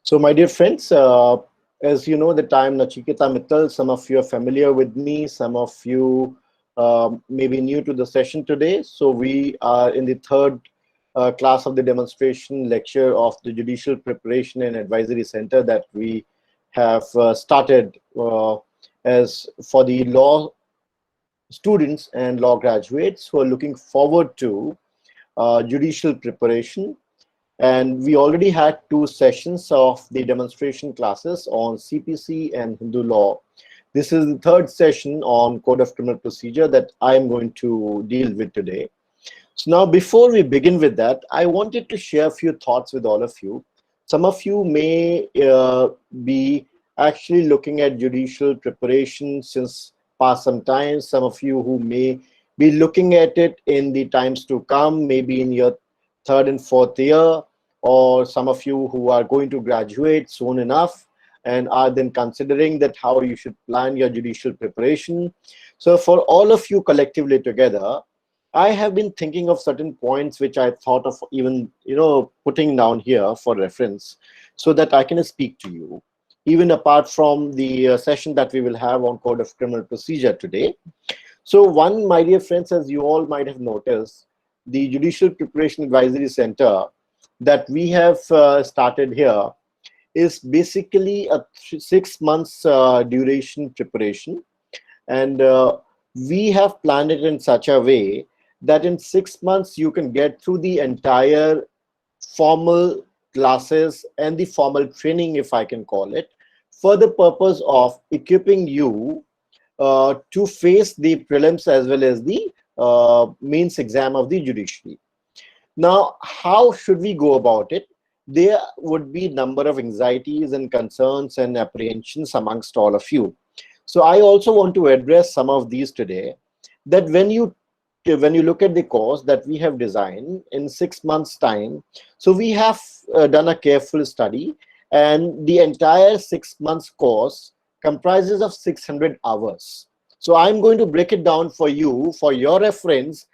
So, my dear friends, as you know that I'm Nachiketa Mittal. Some of you are familiar with me. Some of you may be new to the session today. So, we are in the third class of the demonstration lecture of the Judicial Preparation and Advisory Center that we have started as for the law students and law graduates who are looking forward to judicial preparation. And we already had two sessions of the demonstration classes on CPC and Hindu law. This is the third session on Code of Criminal Procedure that I am going to deal with today. So now, before we begin with that, I wanted to share a few thoughts with all of you. Some of you may be actually looking at judicial preparation since past some time. Some of you who may be looking at it in the times to come, maybe in your third and fourth year, or some of you who are going to graduate soon enough and are then considering that how you should plan your judicial preparation. So for all of you collectively together, I have been thinking of certain points which I thought of even, putting down here for reference so that I can speak to you, even apart from the session that we will have on Code of Criminal Procedure today. So one, my dear friends, as you all might have noticed, the Judicial Preparation Advisory Center that we have started here is basically a 6 months duration preparation. And we have planned it in such a way that in 6 months you can get through the entire formal classes and the formal training, if I can call it, for the purpose of equipping you to face the prelims as well as the mains exam of the judiciary. Now, how should we go about it? There would be a number of anxieties and concerns and apprehensions amongst all of you. So I also want to address some of these today, that when you look at the course that we have designed in 6 months time, so we have done a careful study, and the entire 6 months course comprises of 600 hours. So I'm going to break it down for you for your reference,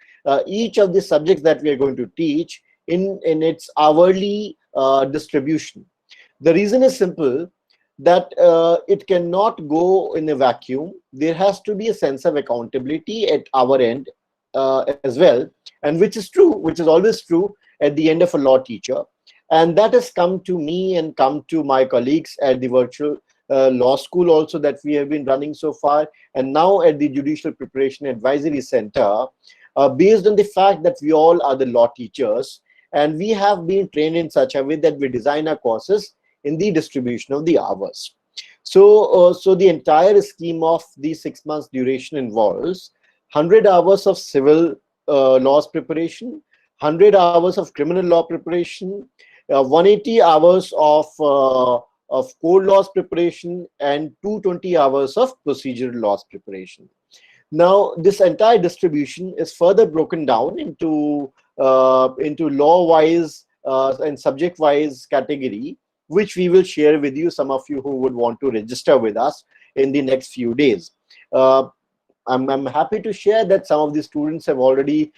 each of the subjects that we are going to teach in its hourly distribution. The reason is simple, that it cannot go in a vacuum. There has to be a sense of accountability at our end as well, and which is true, which is always true at the end of a law teacher. And that has come to me and come to my colleagues at the virtual law school also that we have been running so far, and now at the Judicial Preparation Advisory Center, based on the fact that we all are the law teachers, and we have been trained in such a way that we design our courses in the distribution of the hours. So, so the entire scheme of the 6 months duration involves 100 hours of civil laws preparation, 100 hours of criminal law preparation, 180 hours of code laws preparation, and 220 hours of procedural laws preparation. Now, this entire distribution is further broken down into law-wise and subject-wise category, which we will share with you, some of you who would want to register with us in the next few days. I'm happy to share that some of the students have already,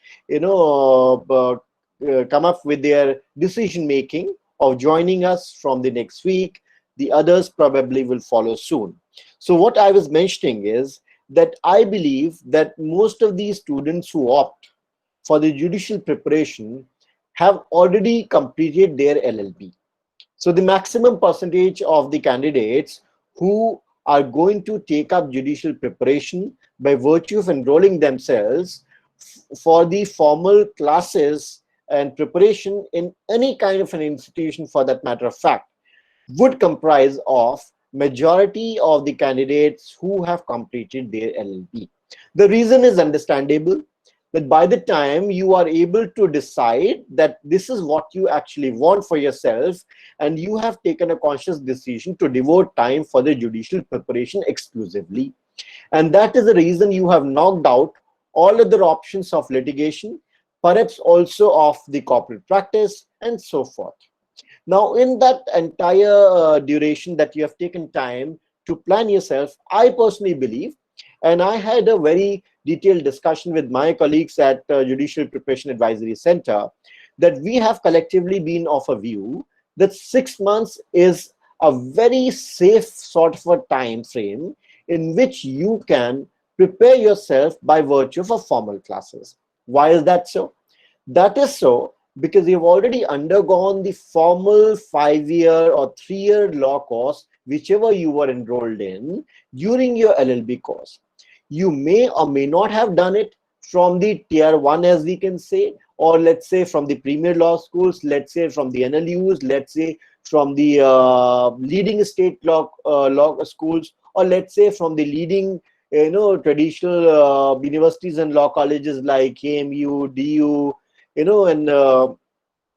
come up with their decision making of joining us from the next week. The others probably will follow soon. So what I was mentioning is that I believe that most of these students who opt for the judicial preparation have already completed their LLB. So the maximum percentage of the candidates who are going to take up judicial preparation by virtue of enrolling themselves for the formal classes and preparation in any kind of an institution, for that matter of fact, would comprise of majority of the candidates who have completed their LLB. The reason is understandable, that by the time you are able to decide that this is what you actually want for yourself, and you have taken a conscious decision to devote time for the judicial preparation exclusively, and that is the reason you have knocked out all other options of litigation, perhaps also of the corporate practice, and so forth. Now, in that entire duration that you have taken time to plan yourself, I personally believe, and I had a very detailed discussion with my colleagues at Judicial Preparation Advisory Center, that we have collectively been of a view that 6 months is a very safe sort of a time frame in which you can prepare yourself by virtue of a formal classes. Why is that so? That is so because you've already undergone the formal 5-year or 3-year law course, whichever you were enrolled in during your LLB course. You may or may not have done it from the tier 1, as we can say, or let's say from the premier law schools, let's say from the NLUs, let's say from the leading state law schools, or let's say from the leading traditional universities and law colleges like KMU, DU, and there are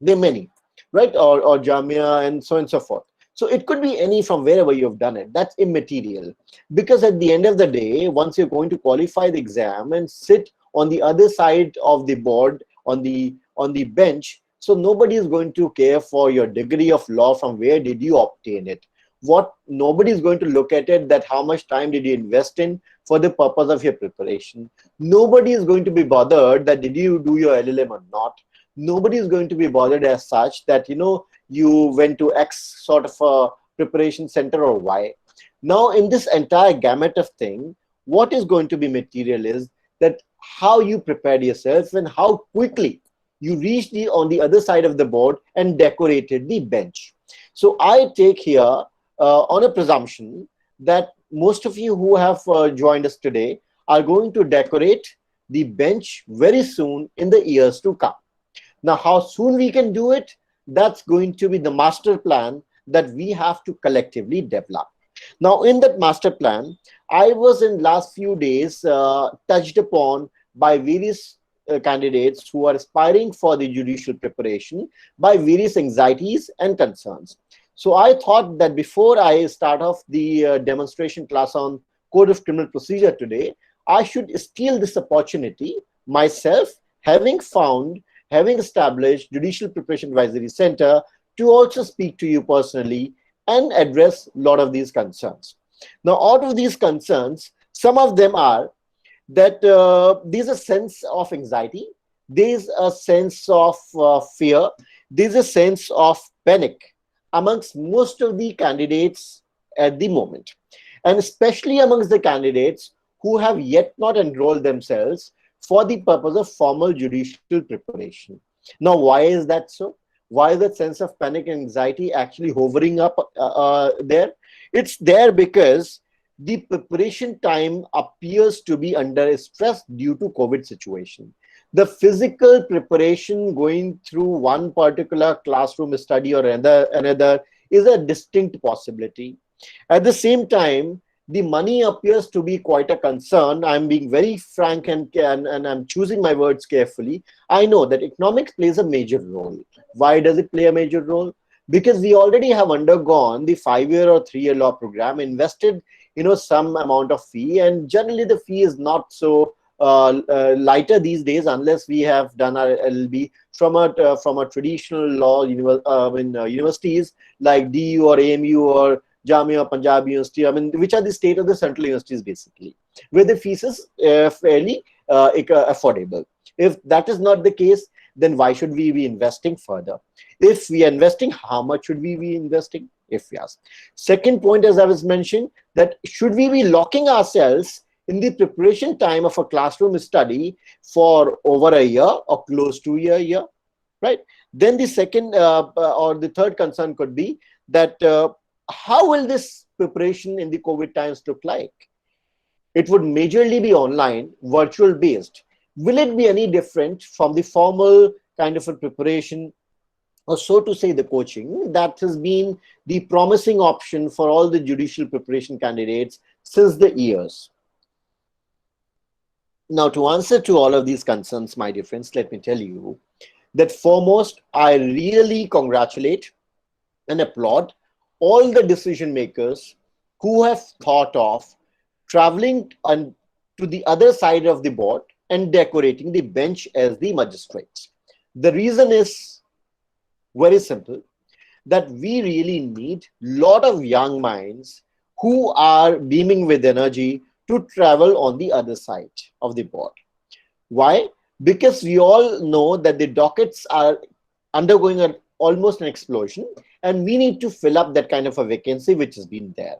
many, right? Or Jamia and so on and so forth. So it could be any from wherever you've done it. That's immaterial, because at the end of the day, once you're going to qualify the exam and sit on the other side of the board, on the bench, so nobody is going to care for your degree of law, from where did you obtain it. What nobody is going to look at it, that how much time did you invest in for the purpose of your preparation. Nobody is going to be bothered that did you do your LLM or not. Nobody is going to be bothered as such that you went to X sort of a preparation center or Y. Now in this entire gamut of thing, what is going to be material is that how you prepared yourself and how quickly you reached on the other side of the board and decorated the bench. So I take here on a presumption that most of you who have joined us today are going to decorate the bench very soon in the years to come. Now, how soon we can do it, that's going to be the master plan that we have to collectively develop. Now, in that master plan, I was in last few days touched upon by various candidates who are aspiring for the judicial preparation by various anxieties and concerns. So I thought that before I start off the demonstration class on Code of Criminal Procedure today, I should steal this opportunity myself, having established Judicial Preparation Advisory Center, to also speak to you personally and address a lot of these concerns. Now, out of these concerns, some of them are that there's a sense of anxiety, there's a sense of fear, there's a sense of panic amongst most of the candidates at the moment, and especially amongst the candidates who have yet not enrolled themselves for the purpose of formal judicial preparation. Now, why is that so? Why is that sense of panic and anxiety actually hovering up there? It's there because the preparation time appears to be under stress due to COVID situation. The physical preparation going through one particular classroom study or another is a distinct possibility. At the same time, the money appears to be quite a concern. I'm being very frank and I'm choosing my words carefully. I know that economics plays a major role. Why does it play a major role? Because we already have undergone the 5-year or 3-year law program, invested some amount of fee, and generally the fee is not so lighter these days, unless we have done our LLB from a traditional law universities like DU or AMU or Jamia or Punjab University, which are the state of the central universities basically, where the fees is fairly affordable. If that is not the case, then why should we be investing further? If we are investing, how much should we be investing, if we ask? Second point, as I was mentioning, that should we be locking ourselves in the preparation time of a classroom study for over a year or close to a year, right? Then the second or the third concern could be that how will this preparation in the COVID times look like? It would majorly be online, virtual based. Will it be any different from the formal kind of a preparation, or so to say the coaching, that has been the promising option for all the judicial preparation candidates since the years? Now, to answer to all of these concerns, my dear friends, let me tell you that foremost, I really congratulate and applaud all the decision makers who have thought of traveling to the other side of the board and decorating the bench as the magistrates. The reason is very simple, that we really need a lot of young minds who are beaming with energy to travel on the other side of the board. Why? Because we all know that the dockets are undergoing a almost an explosion, and we need to fill up that kind of a vacancy which has been there.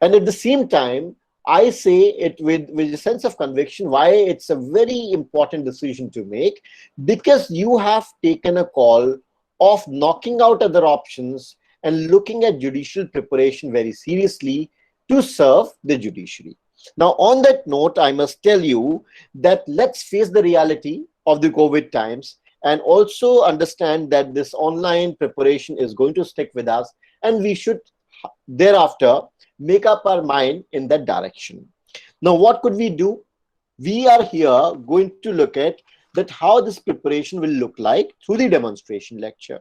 And at the same time, I say it with a sense of conviction why it's a very important decision to make, because you have taken a call of knocking out other options and looking at judicial preparation very seriously to serve the judiciary. Now, on that note, I must tell you that let's face the reality of the COVID times and also understand that this online preparation is going to stick with us, and we should thereafter make up our mind in that direction. Now, what could we do? We are here going to look at that how this preparation will look like through the demonstration lecture,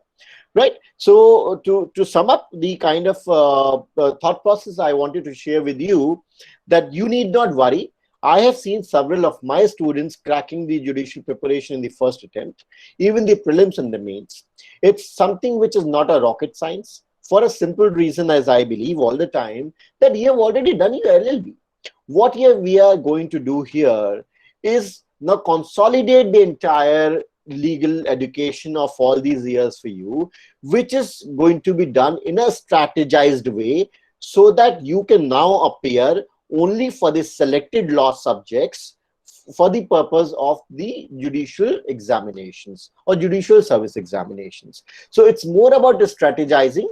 right? So to sum up the kind of thought process I wanted to share with you, that you need not worry. I have seen several of my students cracking the judicial preparation in the first attempt, even the prelims and the mains. It's something which is not a rocket science, for a simple reason, as I believe all the time, that you have already done your LLB. What we are going to do here is now consolidate the entire legal education of all these years for you, which is going to be done in a strategized way so that you can now appear only for the selected law subjects for the purpose of the judicial examinations or judicial service examinations. So it's more about the strategizing,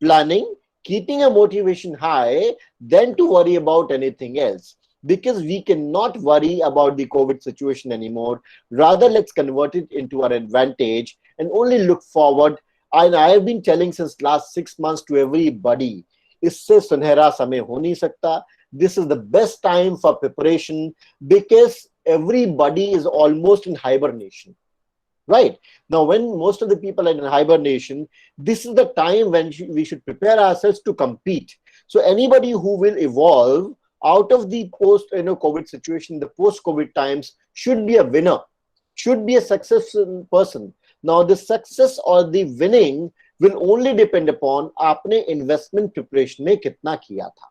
planning, keeping a motivation high than to worry about anything else, because we cannot worry about the COVID situation anymore. Rather, let's convert it into our advantage and only look forward. And I have been telling since last 6 months to everybody, isse sunhera samay ho nahi sakta. This is the best time for preparation because everybody is almost in hibernation. Right. Now, when most of the people are in hibernation, this is the time when we should prepare ourselves to compete. So anybody who will evolve out of the post COVID situation, the post-COVID times, should be a winner, should be a successful person. Now, the success or the winning will only depend upon आपने investment preparation में कितना किया था.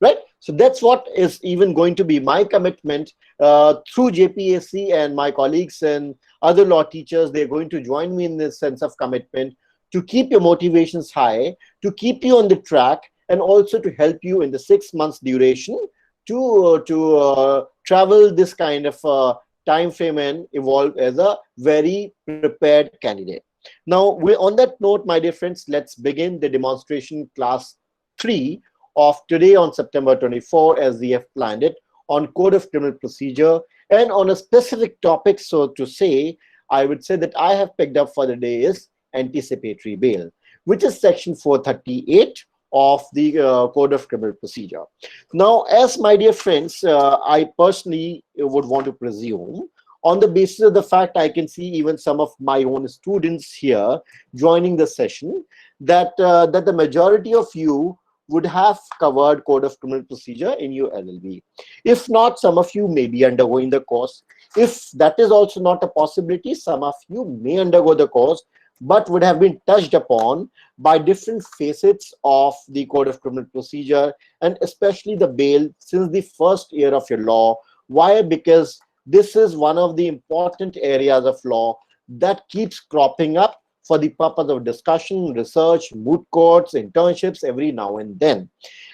Right? So that's what is even going to be my commitment through JPAC, and my colleagues and other law teachers. They're going to join me in this sense of commitment to keep your motivations high, to keep you on the track, and also to help you in the 6 months duration to travel this kind of time frame and evolve as a very prepared candidate. Now, on that note, my dear friends, let's begin the demonstration class 3 of today on September 24, as we have planned it, on Code of Criminal Procedure, and on a specific topic, so to say, I would say that I have picked up for the day is anticipatory bail, which is section 438 of the Code of Criminal Procedure. Now, as my dear friends, I personally would want to presume, on the basis of the fact I can see even some of my own students here joining the session, that that the majority of you would have covered Code of Criminal Procedure in your LLB. If not, some of you may be undergoing the course. If that is also not a possibility, some of you may undergo the course, but would have been touched upon by different facets of the Code of Criminal Procedure, and especially the bail since the first year of your law. Why? Because this is one of the important areas of law that keeps cropping up for the purpose of discussion, research, moot courts, internships every now and then.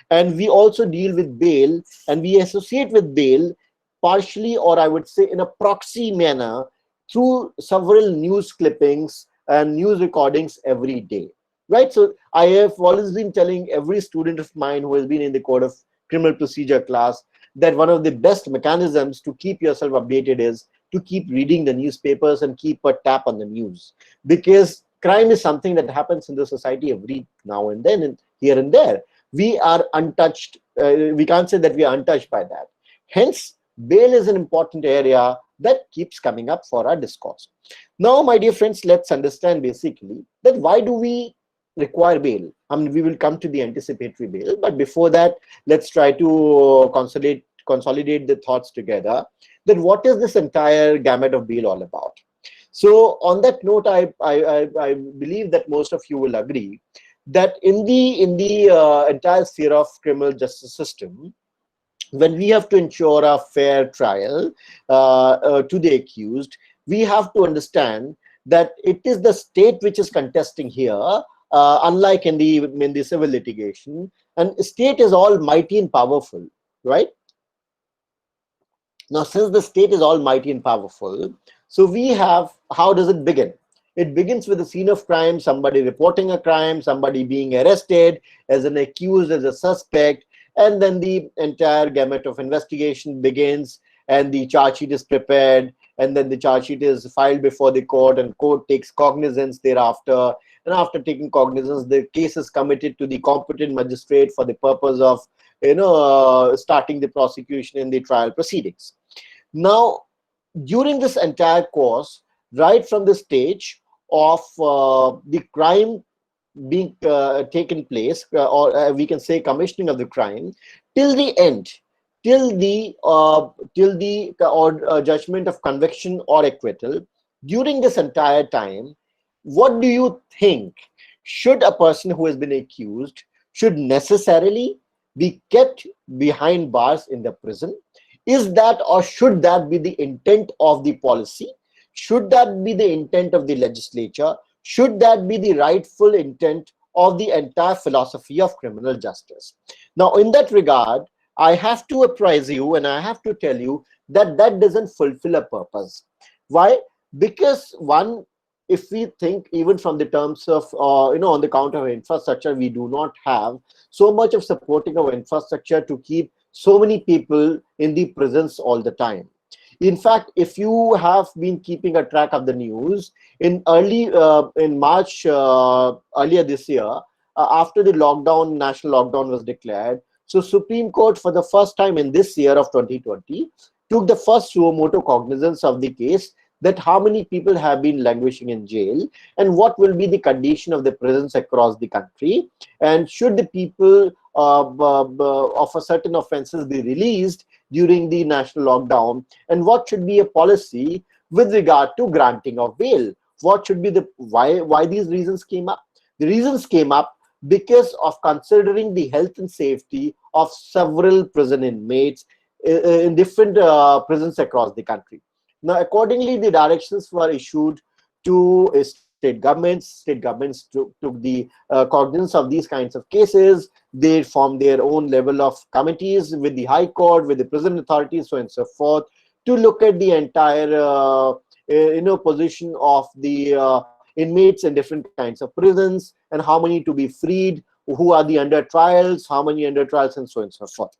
And we also deal with bail, and we associate with bail partially, or I would say in a proxy manner, through several news clippings and news recordings every day, right? So I have always been telling every student of mine who has been in the Code of Criminal Procedure class that one of the best mechanisms to keep yourself updated is to keep reading the newspapers and keep a tap on the news, because crime is something that happens in the society every now and then and here and there. We are untouched. We can't say that we are untouched by that. Hence, bail is an important area that keeps coming up for our discourse. Now, my dear friends, let's understand basically that why do we require bail? I mean, we will come to the anticipatory bail, but before that, let's try to consolidate the thoughts together. Then what is this entire gamut of bail all about? So on that note, I believe that most of you will agree that in the entire sphere of criminal justice system, when we have to ensure a fair trial to the accused, we have to understand that it is the state which is contesting here, unlike in the civil litigation, and state is almighty and powerful, right? Now, since the state is almighty and powerful, so we have, how does it begin? It begins with the scene of crime, somebody reporting a crime, somebody being arrested as an accused, as a suspect, and then the entire gamut of investigation begins, and the charge sheet is prepared, and then the charge sheet is filed before the court, and court takes cognizance thereafter. And after taking cognizance, the case is committed to the competent magistrate for the purpose of, starting the prosecution in the trial proceedings. Now, during this entire course, right from the stage of the crime being taken place, or we can say commissioning of the crime, till the end, till the judgment of conviction or acquittal, during this entire time, what do you think? Should a person who has been accused should necessarily be kept behind bars in the prison? Is that, or should that be the intent of the policy? Should that be the intent of the legislature? Should that be the rightful intent of the entire philosophy of criminal justice? Now, in that regard, I have to apprise you and I have to tell you that that doesn't fulfill a purpose. Why? Because one, if we think even from the terms of, on the count of infrastructure, we do not have so much of supporting our infrastructure to keep so many people in the prisons all the time. In fact, if you have been keeping a track of the news, in March earlier this year, after the lockdown, national lockdown was declared, so Supreme Court, for the first time in this year of 2020, took the first suo motu cognizance of the case, that how many people have been languishing in jail and what will be the condition of the prisons across the country, and should the people of a certain offenses be released during the national lockdown, and what should be a policy with regard to granting of bail. What should be the, why these reasons came up? The reasons came up because of considering the health and safety of several prison inmates in different prisons across the country. Now, accordingly, the directions were issued to state governments. State governments took the cognizance of these kinds of cases. They formed their own level of committees with the High Court, with the prison authorities, so on and so forth, to look at the entire position of the inmates in different kinds of prisons, and how many to be freed, who are the under trials, how many under trials, and so on and so forth.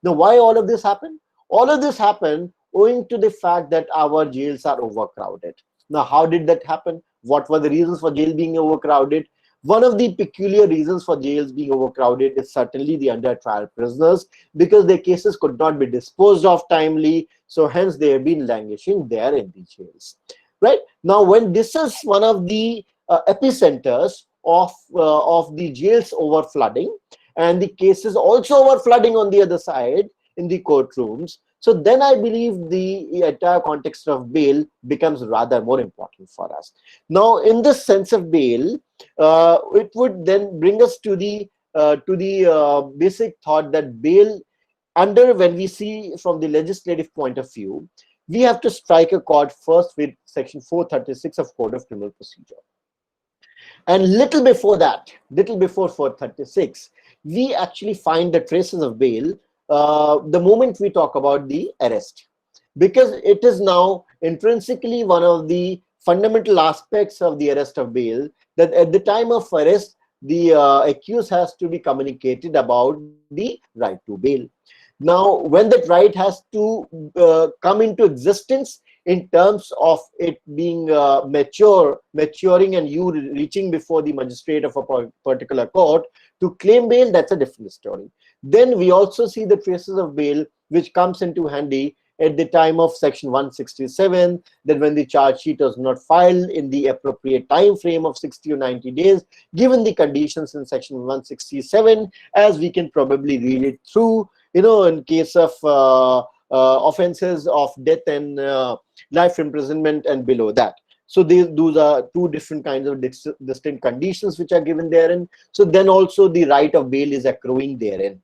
Now, why all of this happened? All of this happened owing to the fact that our jails are overcrowded. Now, how did that happen? What were the reasons for jail being overcrowded? One of the peculiar reasons for jails being overcrowded is certainly the under trial prisoners, because their cases could not be disposed of timely, so hence they have been languishing there in the jails. Right now, when this is one of the epicenters of the jails overflooding, and the cases also overflooding on the other side in the courtrooms, so then I believe the entire context of bail becomes rather more important for us. Now, in this sense of bail, it would then bring us to the basic thought that bail, when we see from the legislative point of view, we have to strike a chord first with Section 436 of Code of Criminal Procedure. And little before that, little before 436, we actually find the traces of bail the moment we talk about the arrest, because it is now intrinsically one of the fundamental aspects of the arrest of bail, that at the time of arrest, the accused has to be communicated about the right to bail. Now, when that right has to come into existence in terms of it being maturing, and you reaching before the magistrate of a particular court to claim bail, that's a different story. Then we also see the traces of bail which comes into handy at the time of Section 167, that when the charge sheet was not filed in the appropriate time frame of 60 or 90 days, given the conditions in Section 167, as we can probably read it through, in case of offenses of death and life imprisonment and below that. So those are two different kinds of distinct conditions which are given therein. So then also the right of bail is accruing therein.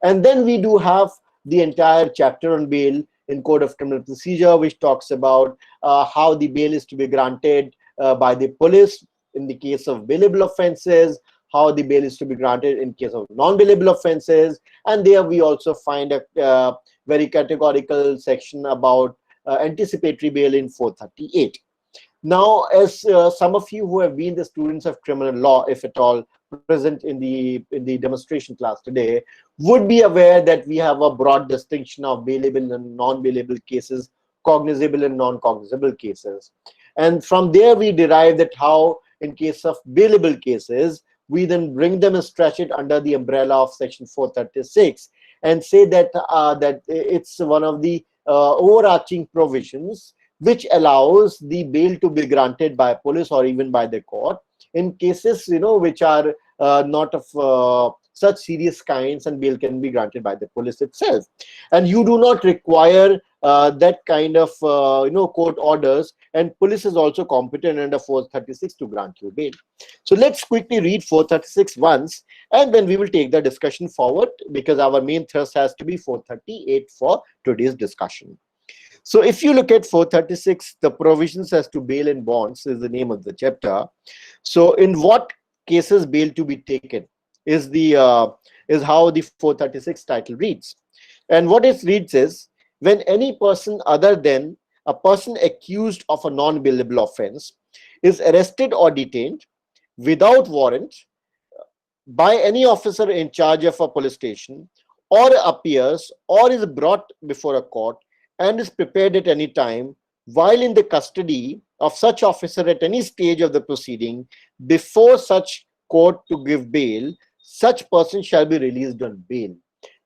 And then we do have the entire chapter on bail in Code of Criminal Procedure, which talks about how the bail is to be granted by the police in the case of bailable offenses, how the bail is to be granted in case of non-bailable offenses, and there we also find a very categorical section about anticipatory bail in 438. Now, as some of you who have been the students of criminal law, if at all present in the demonstration class today, would be aware that we have a broad distinction of bailable and non-bailable cases, cognizable and non-cognizable cases. And from there we derive that how in case of bailable cases, we then bring them and stretch it under the umbrella of section 436 and say that that it's one of the overarching provisions which allows the bail to be granted by police or even by the court in cases, you know, which are not of such serious kinds, and bail can be granted by the police itself. And you do not require that kind of court orders, and police is also competent under 436 to grant you bail. So let's quickly read 436 once, and then we will take the discussion forward, because our main thrust has to be 438 for today's discussion. So if you look at 436, the provisions as to bail and bonds is the name of the chapter. So in what cases bail to be taken is how the 436 title reads. And what it reads is, when any person other than a person accused of a non-bailable offense is arrested or detained without warrant by any officer in charge of a police station, or appears or is brought before a court and is prepared at any time while in the custody of such officer at any stage of the proceeding before such court to give bail, such person shall be released on bail.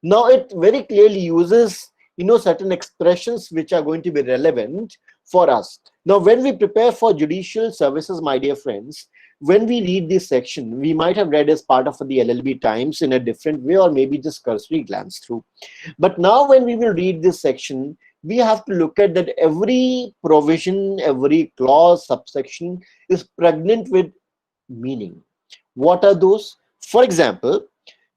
Now it very clearly uses, you know, certain expressions which are going to be relevant for us. Now when we prepare for judicial services, my dear friends, when we read this section, we might have read as part of the LLB Times in a different way, or maybe just cursory glance through. But now when we will read this section, we have to look at that every provision, every clause, subsection is pregnant with meaning. What are those? For example,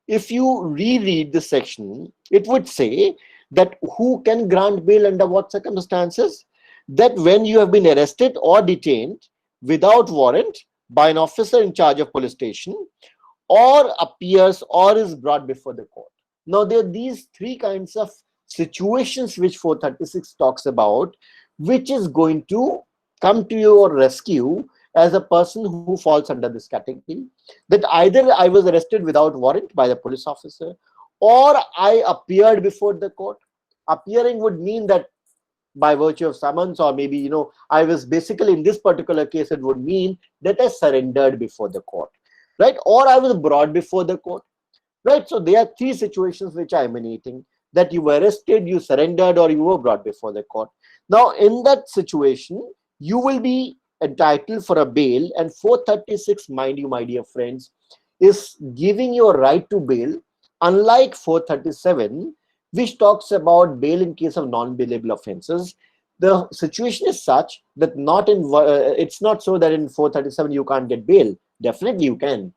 if you reread the section, it would say that who can grant bail under what circumstances? That when you have been arrested or detained without warrant by an officer in charge of police station, or appears or is brought before the court. Now there are these three kinds of situations which 436 talks about, which is going to come to your rescue as a person who falls under this category. That either I was arrested without warrant by the police officer, or I appeared before the court. Appearing would mean that by virtue of summons, or maybe, you know, I was basically, in this particular case, it would mean that I surrendered before the court, right? Or I was brought before the court, right? So there are three situations which are emanating, that you were arrested, you surrendered, or you were brought before the court. Now in that situation, you will be entitled for a bail, and 436, mind you, my dear friends, is giving you a right to bail, unlike 437, which talks about bail in case of non-bailable offenses. The situation is such that it's not so that in 437 you can't get bail. Definitely you can.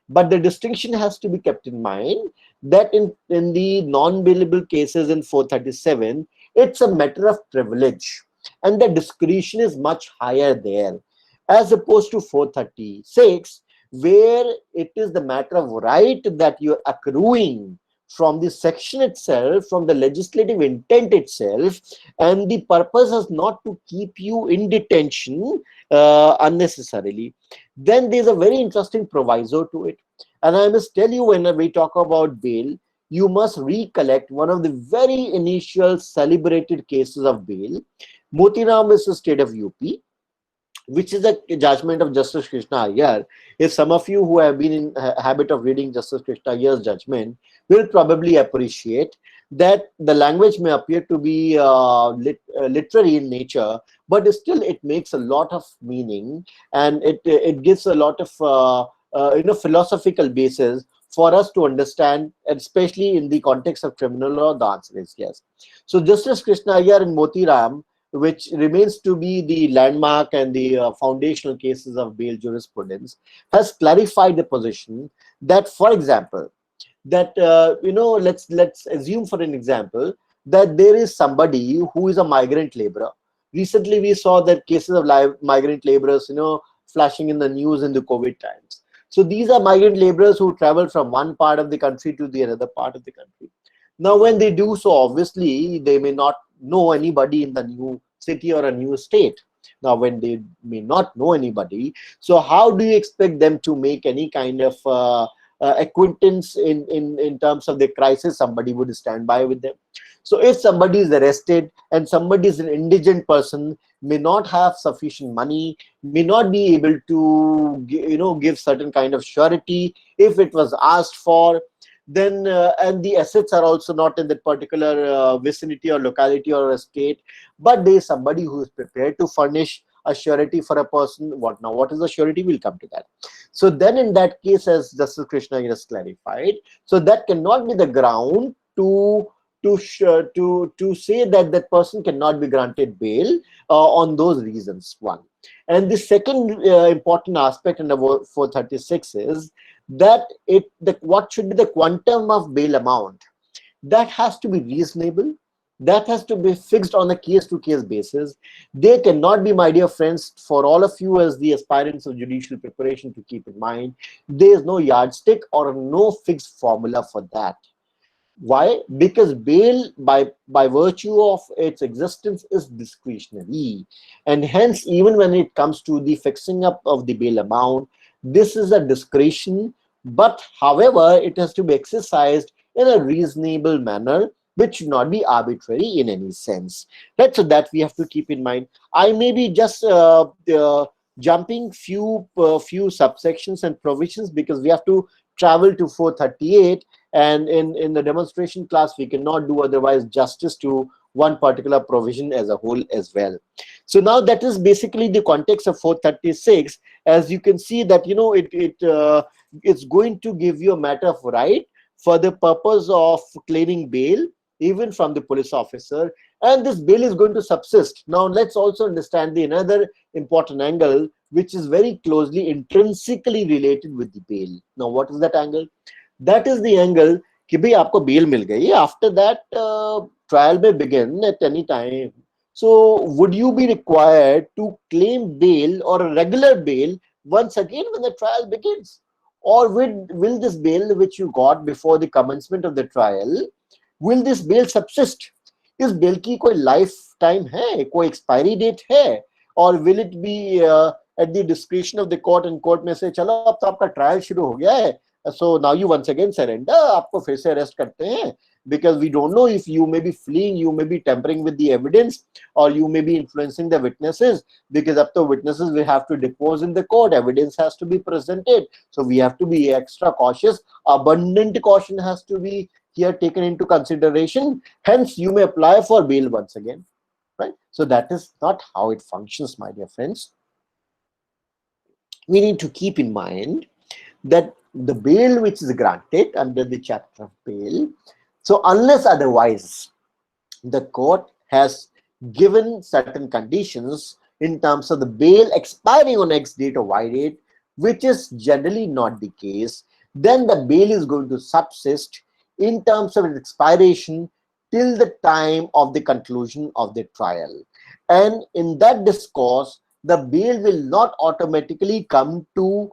But the distinction has to be kept in mind that in the non-bailable cases in 437, it's a matter of privilege, and the discretion is much higher there, as opposed to 436, where it is the matter of right that you're accruing from the section itself, from the legislative intent itself, and the purpose is not to keep you in detention unnecessarily. Then there's a very interesting proviso to it. And I must tell you, when we talk about bail, you must recollect one of the very initial celebrated cases of bail, Motiram versus State of UP, which is a judgment of Justice Krishna Iyer. If some of you who have been in habit of reading Justice Krishna Iyer's judgment will probably appreciate that the language may appear to be literary in nature, but still it makes a lot of meaning, and it gives a lot of philosophical basis for us to understand, especially in the context of criminal law. The answer is yes. So Justice Krishna Iyer in Motiram, which remains to be the landmark and the foundational cases of bail jurisprudence, has clarified the position that, for example, that let's assume for an example that there is somebody who is a migrant laborer. Recently we saw that cases of migrant laborers, flashing in the news in the COVID times. So these are migrant laborers who travel from one part of the country to the another part of the country. Now, when they do so, obviously, they may not know anybody in the new city or a new state. Now, when they may not know anybody, so how do you expect them to make any kind of acquaintance in terms of the crisis? Somebody would stand by with them. So if somebody is arrested and somebody is an indigent person, may not have sufficient money, may not be able to give certain kind of surety if it was asked for, then and the assets are also not in that particular vicinity or locality or a state, but there is somebody who is prepared to furnish a surety for a person. What is the surety? We'll come to that. So then in that case, as Justice Krishna just clarified, so that cannot be the ground to say that that person cannot be granted bail on those reasons. One. And the second important aspect in the 436 is that what should be the quantum of bail amount. That has to be reasonable. That has to be fixed on a case-to-case basis. They cannot be, my dear friends, for all of you as the aspirants of judicial preparation, to keep in mind, there is no yardstick or no fixed formula for that. Why? Because bail, by virtue of its existence, is discretionary, and hence even when it comes to the fixing up of the bail amount, this is a discretion, but however it has to be exercised in a reasonable manner, which should not be arbitrary in any sense. Right? So that we have to keep in mind. I may be just jumping few subsections and provisions because we have to travel to 438, and in the demonstration class we cannot do otherwise justice to one particular provision as a whole as well. So now that is basically the context of 436. As you can see that it's going to give you a matter of right for the purpose of claiming bail even from the police officer, and this bail is going to subsist. Now let's also understand the another important angle which is very closely intrinsically related with the bail. Now what is that angle? That is the angle कि भाई आपको bail मिल गई, after that trial may begin at any time. So would you be required to claim bail or a regular bail once again when the trial begins? Or will this bail which you got before the commencement of the trial, will this bail subsist? इस bail की कोई lifetime है, कोई expiry date है, or will it be at the discretion of the court, and court में से चलो अब तो आपका trial शुरू हो गया है, so now you once again surrender, आपको फिर से arrest करते हैं, because we don't know if you may be fleeing, you may be tampering with the evidence, or you may be influencing the witnesses, because up to witnesses we have to depose in the court, evidence has to be presented, so we have to be extra cautious. Abundant caution has to be here taken into consideration, hence you may apply for bail once again, right? So that is not how it functions, my dear friends. We need to keep in mind that the bail which is granted under the chapter of bail, so unless otherwise the court has given certain conditions in terms of the bail expiring on X date or Y date, which is generally not the case, then the bail is going to subsist in terms of its expiration till the time of the conclusion of the trial. And in that discourse, the bail will not automatically come to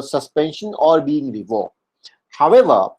suspension or being revoked. However,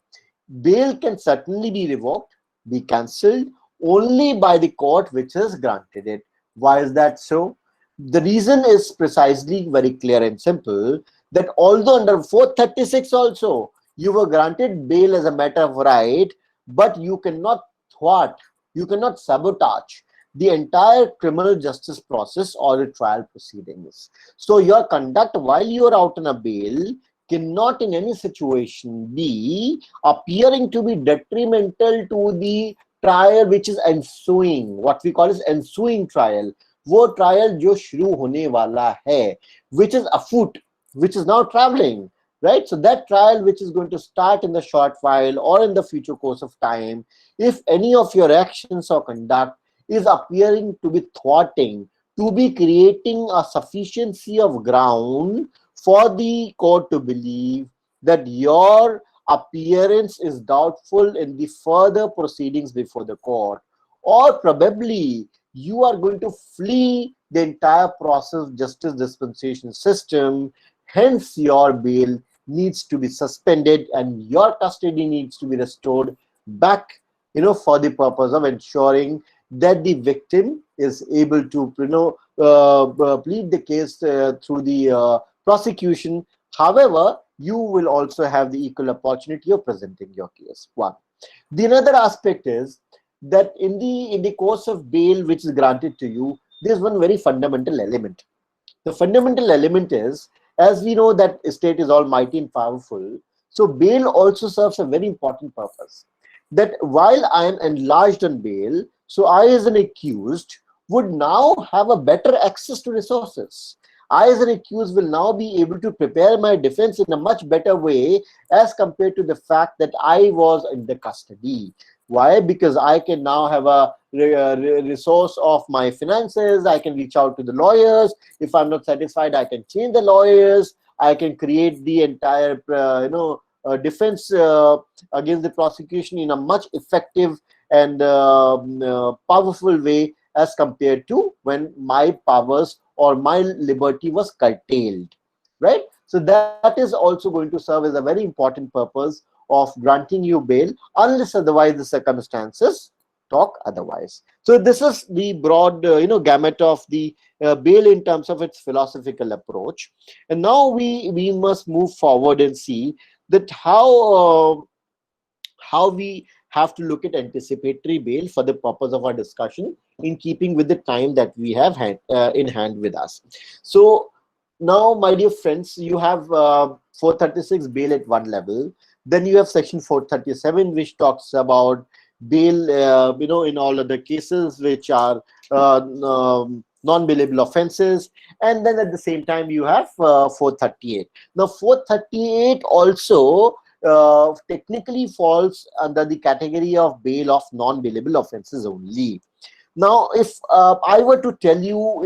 bail can certainly be revoked, be cancelled only by the court which has granted it. Why is that so? The reason is precisely very clear and simple, that although under 436 also you were granted bail as a matter of right, but you cannot thwart, you cannot sabotage the entire criminal justice process or the trial proceedings. So your conduct while you are out on a bail cannot in any situation be appearing to be detrimental to the trial which is ensuing, what we call is ensuing trial. वो trial जो शुरू होने वाला है, which is afoot, which is now traveling, right? So that trial which is going to start in the short while or in the future course of time, if any of your actions or conduct is appearing to be thwarting, to be creating a sufficiency of ground for the court to believe that your appearance is doubtful in the further proceedings before the court, or probably you are going to flee the entire process justice dispensation system. Hence, your bail needs to be suspended and your custody needs to be restored back, for the purpose of ensuring that the victim is able to, plead the case through the prosecution. However, you will also have the equal opportunity of presenting your case. One. The another aspect is that in the course of bail which is granted to you, there's one very fundamental element. The fundamental element is, as we know that state is almighty and powerful, so bail also serves a very important purpose. That while I am enlarged on bail, so I as an accused would now have a better access to resources. I as an accused will now be able to prepare my defense in a much better way as compared to the fact that I was in the custody. Why? Because I can now have a resource of my finances. I can reach out to the lawyers. If I'm not satisfied, I can change the lawyers. I can create the entire, defense against the prosecution in a much effective and powerful way as compared to when my powers or my liberty was curtailed, right? So that is also going to serve as a very important purpose of granting you bail, unless otherwise the circumstances talk otherwise. So this is the broad, gamut of the bail in terms of its philosophical approach. And now we must move forward and see that how we have to look at anticipatory bail for the purpose of our discussion, in keeping with the time that we have in hand with us. So now, my dear friends, you have 436 bail at one level. Then you have section 437, which talks about bail, in all other cases which are non-bailable offenses. And then at the same time, you have 438. Now, 438 also technically falls under the category of bail of non-bailable offenses only. Now, if I were to tell you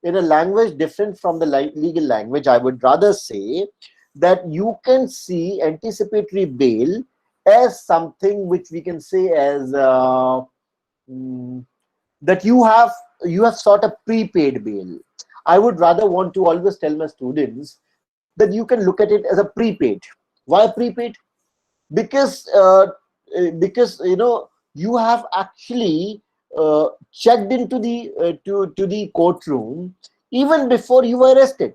in a language different from the legal language, I would rather say that you can see anticipatory bail as something which we can say as that you have sought a prepaid bail. I would rather want to always tell my students that you can look at it as a prepaid. Why prepaid? Because you have actually checked into the to the courtroom even before you were arrested.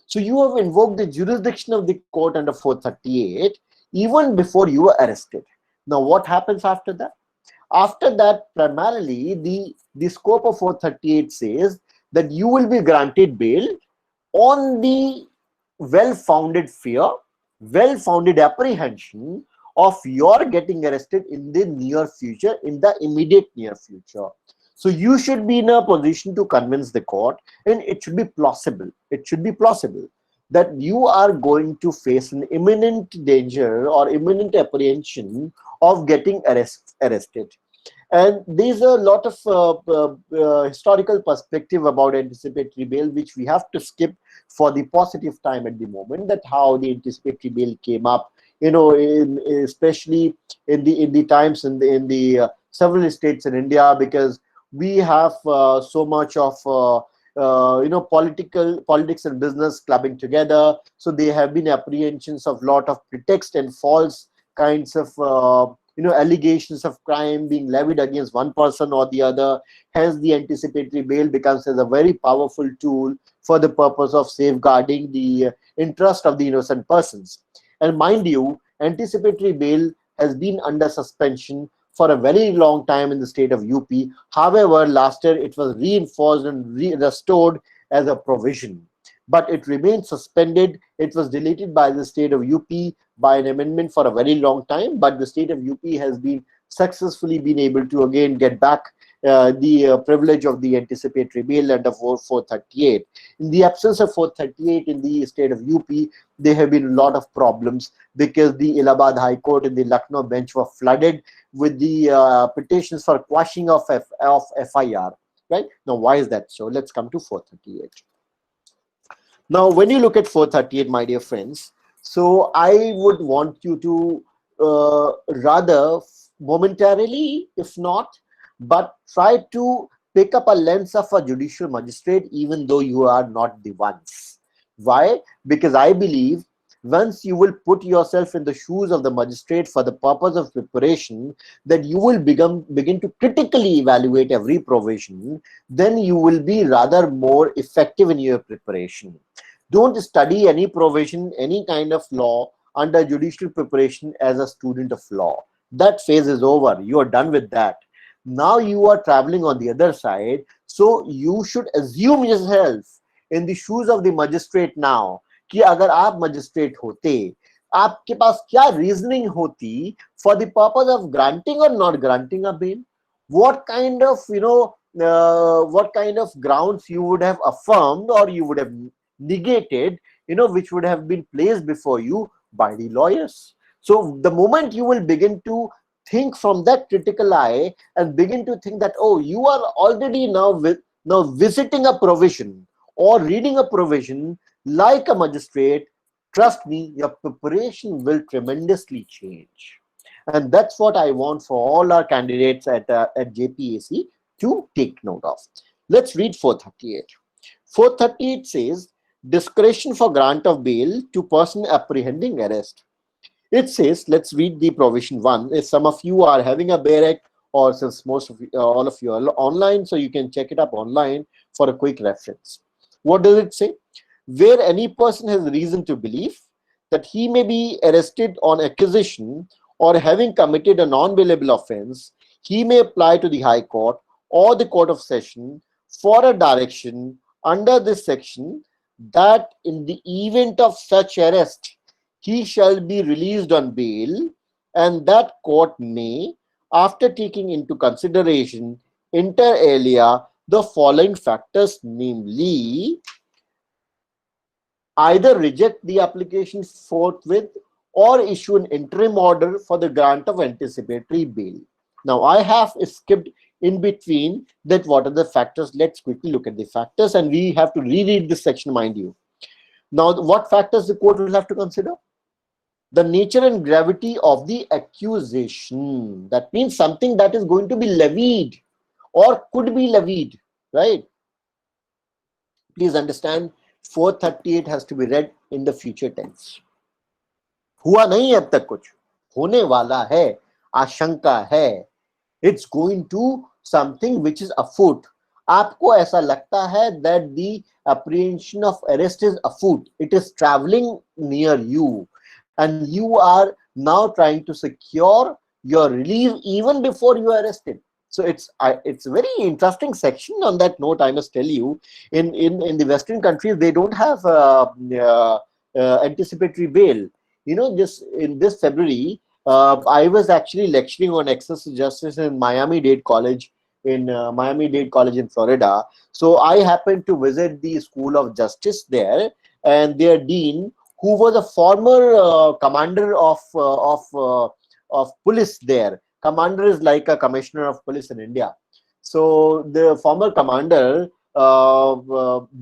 So you have invoked the jurisdiction of the court under 438 even before you were arrested. Now what happens after that? After that, primarily the scope of 438 says that you will be granted bail on the well-founded fear, well-founded apprehension of your getting arrested in the near future, in the immediate near future. So you should be in a position to convince the court, and it should be plausible. It should be plausible that you are going to face an imminent danger or imminent apprehension of getting arrested. And there's a lot of historical perspective about anticipatory bail, which we have to skip for the positive time at the moment, that how the anticipatory bail came up, especially in the times in the several states in India, because we have so much of politics and business clubbing together. So there have been apprehensions of lot of pretext and false kinds of allegations of crime being levied against one person or the other. Hence the anticipatory bail becomes as a very powerful tool for the purpose of safeguarding the interest of the innocent persons. And mind you, anticipatory bail has been under suspension for a very long time in the state of UP. However, last year it was reinforced and restored as a provision, but it remained suspended. It was deleted by the state of UP by an amendment for a very long time, but the state of UP has been successfully been able to again get back the privilege of the anticipatory bail under 438. In the absence of 438 in the state of UP, there have been a lot of problems because the Allahabad High Court and the Lucknow bench were flooded with the petitions for quashing of FIR. Right? Now, why is that so? Let's come to 438. Now, when you look at 438, my dear friends, so I would want you to rather momentarily, if not, but try to pick up a lens of a judicial magistrate even though you are not the ones. Why? Because I believe once you will put yourself in the shoes of the magistrate for the purpose of preparation, that you will begin to critically evaluate every provision, then you will be rather more effective in your preparation. Don't study any provision, any kind of law under judicial preparation as a student of law. That phase is over. You are done with that. Now you are traveling on the other side. So you should assume yourself in the shoes of the magistrate now, कि अगर आप magistrate होते, आपके पास क्या reasoning होती for the purpose of granting or not granting a bail? What kind of, what kind of grounds you would have affirmed or you would have negated, which would have been placed before you by the lawyers. So the moment you will begin to think from that critical eye and begin to think that, oh, you are already now visiting a provision or reading a provision like a magistrate, trust me, your preparation will tremendously change. And that's what I want for all our candidates at JPAC to take note of. Let's read 438. 438 says, discretion for grant of bail to person apprehending arrest. It says, let's read the provision 1. If some of you are having a BEREC, or since most of all of you are online, so you can check it up online for a quick reference. What does it say? Where any person has reason to believe that he may be arrested on accusation or having committed a non-bailable offense, he may apply to the High Court or the Court of Session for a direction under this section that in the event of such arrest, he shall be released on bail, and that court may, after taking into consideration inter alia the following factors, namely, either reject the application forthwith or issue an interim order for the grant of anticipatory bail. Now, I have skipped in between that what are the factors. Let's quickly look at the factors, and we have to reread this section, mind you. Now, what factors the court will have to consider? The nature and gravity of the accusation. That means something that is going to be levied or could be levied, right? Please understand, 438 has to be read in the future tense. हुआ नहीं अब तक कुछ, होने वाला है, आशंका है. It's going to something which is afoot. आपको ऐसा लगता है that the apprehension of arrest is afoot. It is traveling near you, and you are now trying to secure your release even before you are arrested. So it's a very interesting section. On that note, I must tell you, in the Western countries, they don't have anticipatory bail. Just in this February, I was actually lecturing on access to justice in Miami-Dade College in Florida. So I happened to visit the School of Justice there, and their dean, who was a former commander of police there. Commander is like a commissioner of police in India. So the former commander,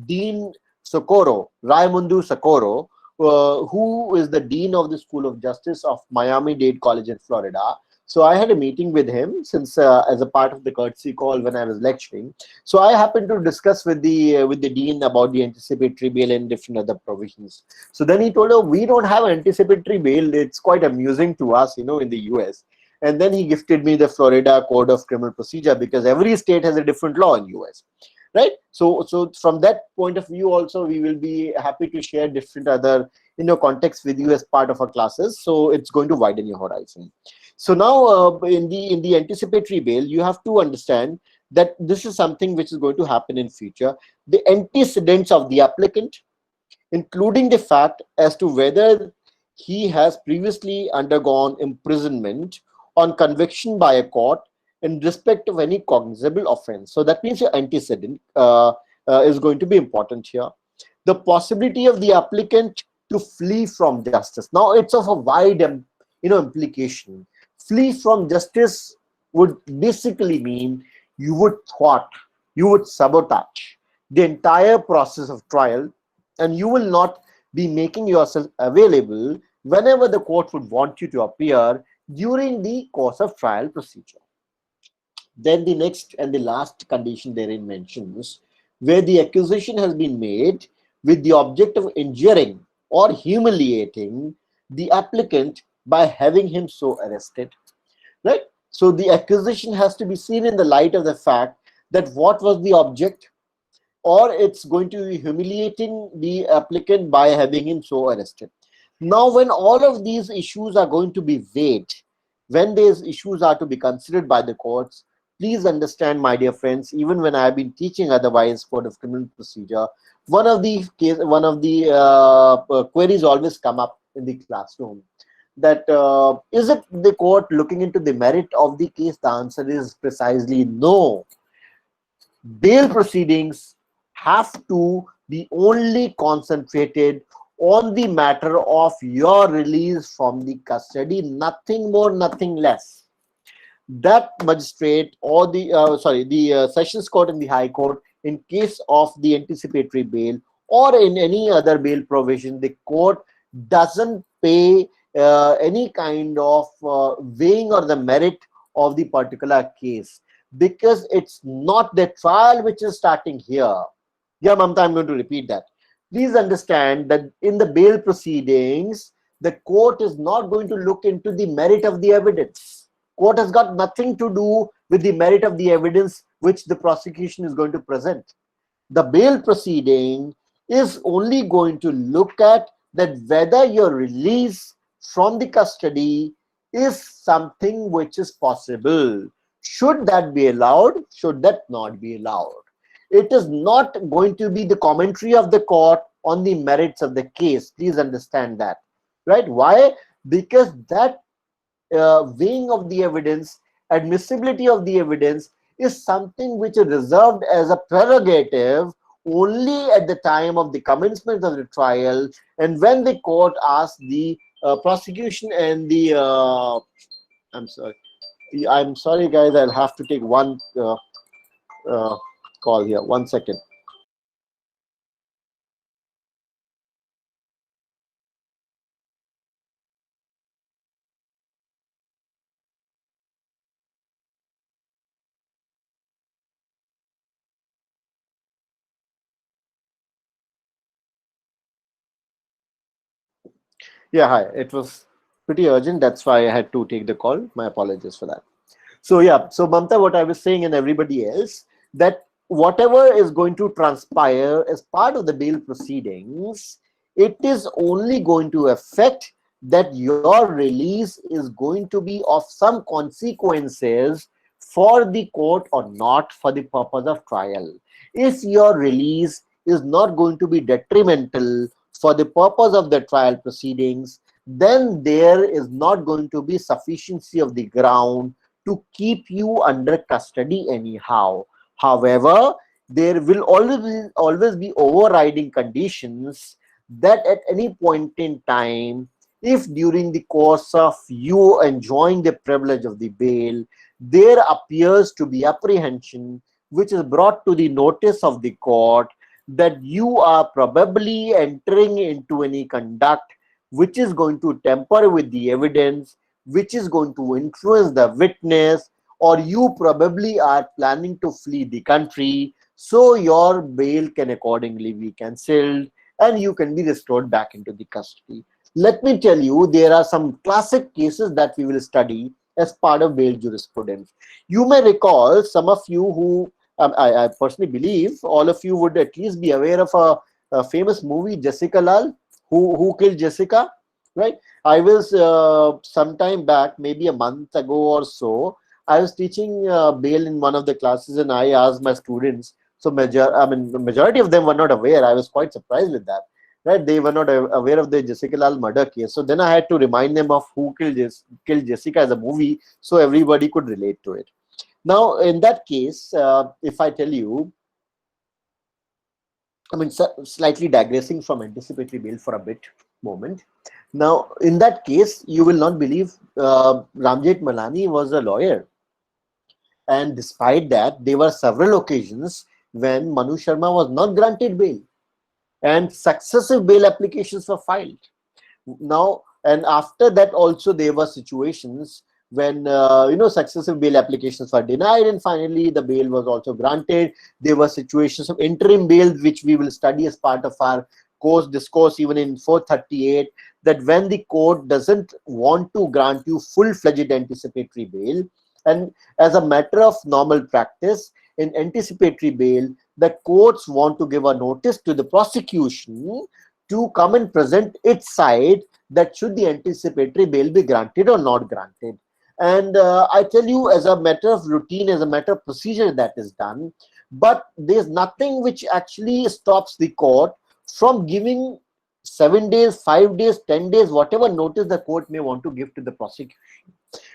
Dean Socorro, Raimundo Socorro, who is the dean of the School of Justice of Miami-Dade College in Florida. So I had a meeting with him since as a part of the courtesy call when I was lecturing. So I happened to discuss with the dean about the anticipatory bail and different other provisions. So then he told her, we don't have anticipatory bail. It's quite amusing to us, in the US. And then he gifted me the Florida Code of Criminal Procedure, because every state has a different law in US. Right? So from that point of view also, we will be happy to share different other contexts with you as part of our classes. So it's going to widen your horizon. So now in the anticipatory bail, you have to understand that this is something which is going to happen in future. The antecedents of the applicant, including the fact as to whether he has previously undergone imprisonment on conviction by a court in respect of any cognizable offense. So that means your antecedent is going to be important here. The possibility of the applicant to flee from justice. Now it's of a wide implication. Flee from justice would basically mean you would thwart, you would sabotage the entire process of trial, and you will not be making yourself available whenever the court would want you to appear during the course of trial procedure. Then the next and the last condition therein mentions, where the accusation has been made with the object of injuring or humiliating the applicant by having him so arrested. Right? So the accusation has to be seen in the light of the fact that what was the object, or it's going to be humiliating the applicant by having him so arrested. Now, when all of these issues are going to be weighed, when these issues are to be considered by the courts, please understand, my dear friends, even when I have been teaching otherwise code of criminal procedure, one of the queries always come up in the classroom, that is it the court looking into the merit of the case? The answer is precisely no. Bail proceedings have to be only concentrated on the matter of your release from the custody, nothing more, nothing less. That magistrate or the sessions court in the high court, in case of the anticipatory bail or in any other bail provision, the court doesn't pay any kind of weighing or the merit of the particular case, because it's not the trial which is starting here. Yeah, Mamta, I'm going to repeat that. Please understand that in the bail proceedings, the court is not going to look into the merit of the evidence. Court has got nothing to do with the merit of the evidence which the prosecution is going to present. The bail proceeding is only going to look at that whether your release from the custody is something which is possible. Should that be allowed? Should that not be allowed? It is not going to be the commentary of the court on the merits of the case. Please understand that. Right? Why? Because that weighing of the evidence, admissibility of the evidence, is something which is reserved as a prerogative only at the time of the commencement of the trial, and when the court asks the prosecution and the I'm sorry, guys, I'll have to take one uh, call here. 1 second. Yeah, hi. It was pretty urgent. That's why I had to take the call. My apologies for that. So yeah, so Mamta, what I was saying and everybody else, that whatever is going to transpire as part of the bail proceedings, it is only going to affect that your release is going to be of some consequences for the court or not for the purpose of trial. If your release is not going to be detrimental for the purpose of the trial proceedings, then there is not going to be sufficiency of the ground to keep you under custody anyhow. However, there will always be overriding conditions that at any point in time, if during the course of you enjoying the privilege of the bail, there appears to be apprehension which is brought to the notice of the court that you are probably entering into any conduct which is going to tamper with the evidence, which is going to influence the witness, or you probably are planning to flee the country, so your bail can accordingly be cancelled and you can be restored back into the custody. Let me tell you, there are some classic cases that we will study as part of bail jurisprudence. You may recall, some of you who I personally believe all of you would at least be aware of a famous movie, Jessica Lal, who killed Jessica, right? I was sometime back, maybe a month ago or so, I was teaching bail in one of the classes, and I asked my students. So the majority of them were not aware. I was quite surprised with that. Right? They were not aware of the Jessica Lal murder case. So then I had to remind them of who killed Jessica as a movie, so everybody could relate to it. Now, in that case, if I tell you, slightly digressing from anticipatory bail for a bit moment. Now, in that case, you will not believe Ramjet Malani was a lawyer. And despite that, there were several occasions when Manu Sharma was not granted bail and successive bail applications were filed. Now, and after that also there were situations when successive bail applications were denied, and finally the bail was also granted. There were situations of interim bail, which we will study as part of our course discourse even in 438, that when the court doesn't want to grant you full-fledged anticipatory bail, and as a matter of normal practice in anticipatory bail, the courts want to give a notice to the prosecution to come and present its side, that should the anticipatory bail be granted or not granted. And I tell you, as a matter of routine, as a matter of procedure, that is done. But there's nothing which actually stops the court from giving 7 days, 5 days, 10 days, whatever notice the court may want to give to the prosecution.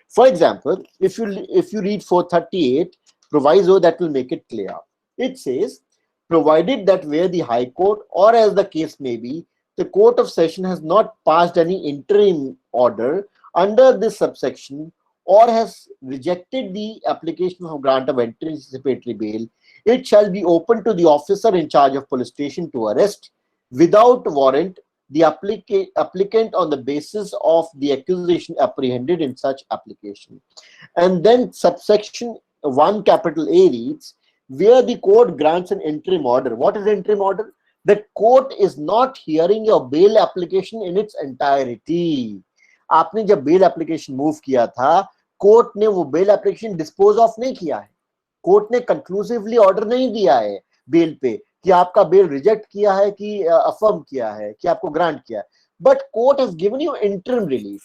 For example, if you read 438 proviso, that will make it clear. It says, provided that where the High Court, or as the case may be, the Court of Session has not passed any interim order under this subsection, or has rejected the application of grant of anticipatory bail, it shall be open to the officer in charge of police station to arrest without warrant the applicant on the basis of the accusation apprehended in such application. And then subsection 1 capital A reads, where the court grants an interim order. What is interim order? The court is not hearing your bail application in its entirety. आपने जब bail application move किया था, court ने वो bail application dispose of नहीं किया है. Court ने conclusively order नहीं दिया है bail पे कि आपका bail reject किया है कि affirm किया है कि आपको grant किया है. But court has given you interim relief,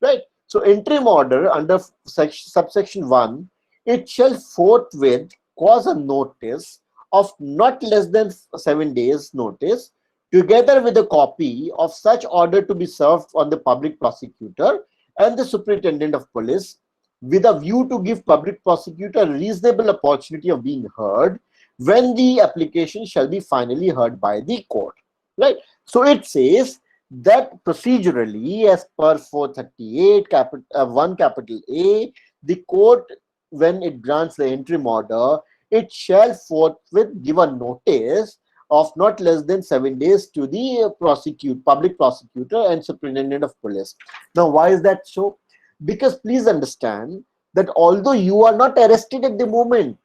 right? So interim order under subsection 1, it shall forthwith cause a notice of not less than 7 days notice, together with a copy of such order to be served on the public prosecutor and the superintendent of police, with a view to give public prosecutor a reasonable opportunity of being heard when the application shall be finally heard by the court, right? So it says that procedurally, as per 438 1 capital A, the court, when it grants the interim order, it shall forthwith give a notice of not less than 7 days to the public prosecutor and superintendent of police. Now, why is that so? Because please understand that although you are not arrested at the moment,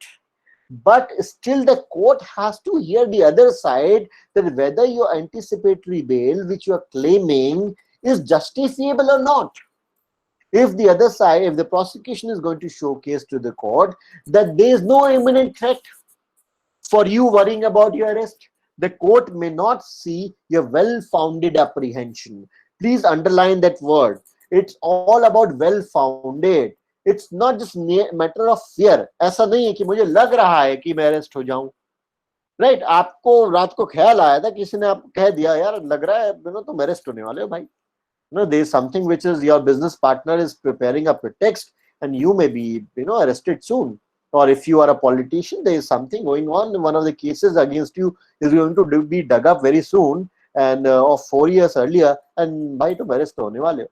but still the court has to hear the other side, that whether your anticipatory bail which you are claiming is justifiable or not. If the other side, if the prosecution is going to showcase to the court that there is no imminent threat for you worrying about your arrest, the court may not see your well-founded apprehension. Please underline that word. It's all about well-founded. It's not just matter of fear. ऐसा नहीं है कि मुझे लग रहा है कि मैं अरेस्ट हो जाऊं, राइट? आपको रात को ख्याल आया था, किसी ने आपको कह दिया यार लग रहा है तुम अरेस्ट होने वाले हो भाई. No, there is something which is your business partner is preparing a pretext, and you may be arrested soon. Or if you are a politician, there is something going on. One of the cases against you is going to be dug up very soon, and of 4 years earlier, and by to arrest hone wale.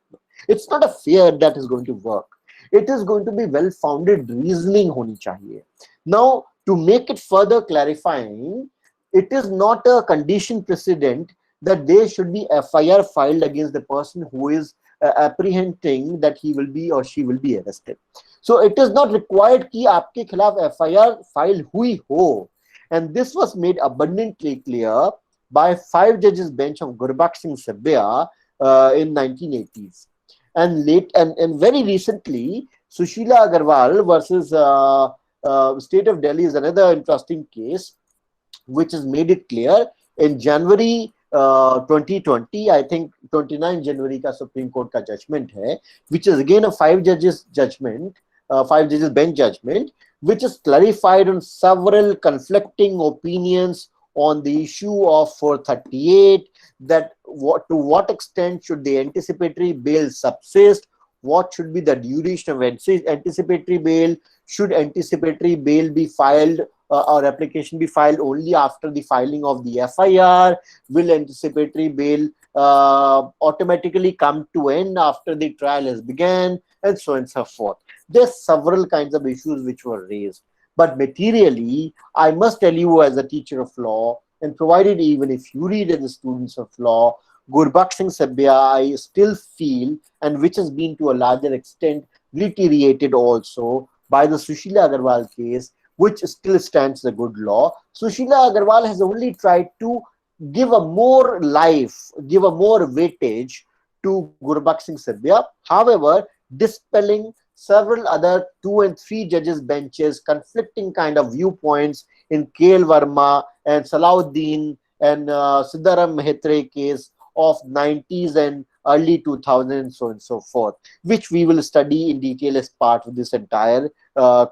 It's not a fear that is going to work. It is going to be well-founded reasoning honi chahiye. Now, to make it further clarifying, it is not a condition precedent that there should be FIR filed against the person who is apprehending that he will be or she will be arrested. So it is not required कि आपके खिलाफ FIR file हुई हो, and this was made abundantly clear by 5 judges bench of Gurbaksh Singh Sabya in 1980s, and very recently Sushila Agarwal versus State of Delhi is another interesting case which has made it clear. In January 2020, I think 29 January का Supreme Court का judgment है, which is again a 5 judges judgment, 5 judges bench judgment, which is clarified on several conflicting opinions on the issue of 438, that to what extent should the anticipatory bail subsist, what should be the duration of anticipatory bail, should anticipatory bail be filed or application be filed only after the filing of the FIR, will anticipatory bail automatically come to end after the trial has begun, and so on and so forth. There's several kinds of issues which were raised. But materially, I must tell you as a teacher of law, and provided even if you read as the students of law, Gurbaksh Singh Sabya, I still feel, and which has been to a larger extent reiterated also by the Sushila Agarwal case, which still stands a good law. Sushila Agarwal has only tried to give a more life, give a more weightage to Gurbakh Singh Sardhya. However, dispelling several other 2 and 3 judges benches conflicting kind of viewpoints in KL Verma and Salahuddin and Siddharam Mehetre case of 90s and early 2000s and so on and so forth, which we will study in detail as part of this entire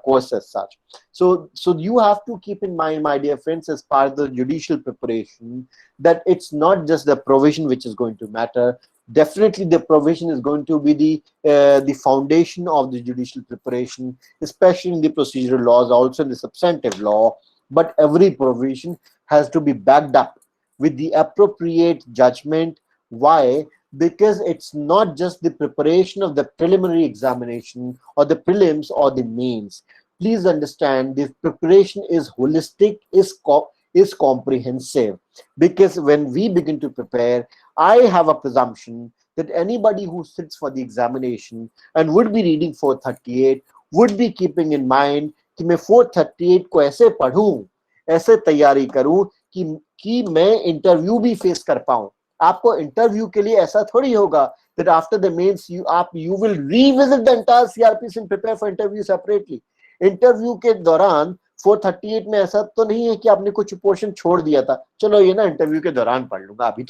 course as such. So you have to keep in mind, my dear friends, as part of the judicial preparation, that it's not just the provision which is going to matter. Definitely the provision is going to be the foundation of the judicial preparation, especially in the procedural laws, also in the substantive law. But every provision has to be backed up with the appropriate judgment. Why? Because it's not just the preparation of the preliminary examination or the prelims or the mains. Please understand, the preparation is holistic, is comprehensive. Because when we begin to prepare, I have a presumption that anybody who sits for the examination and would be reading 438 would be keeping in mind कि मैं 438 को ऐसे पढ़ूं, ऐसे तैयारी करूं कि मैं इंटरव्यू भी फेस कर पाऊं. आपको इंटरव्यू के लिए ऐसा थोड़ी होगा that after the mains you will revisit the entire CRPC and prepare for interview separately. Interview के दौरान 438 में ऐसा तो नहीं है कि आपने कुछ पोर्शन छोड़ दिया था, चलो ये ना इंटरव्यू के दौरान पढ़ लूंगा. अभी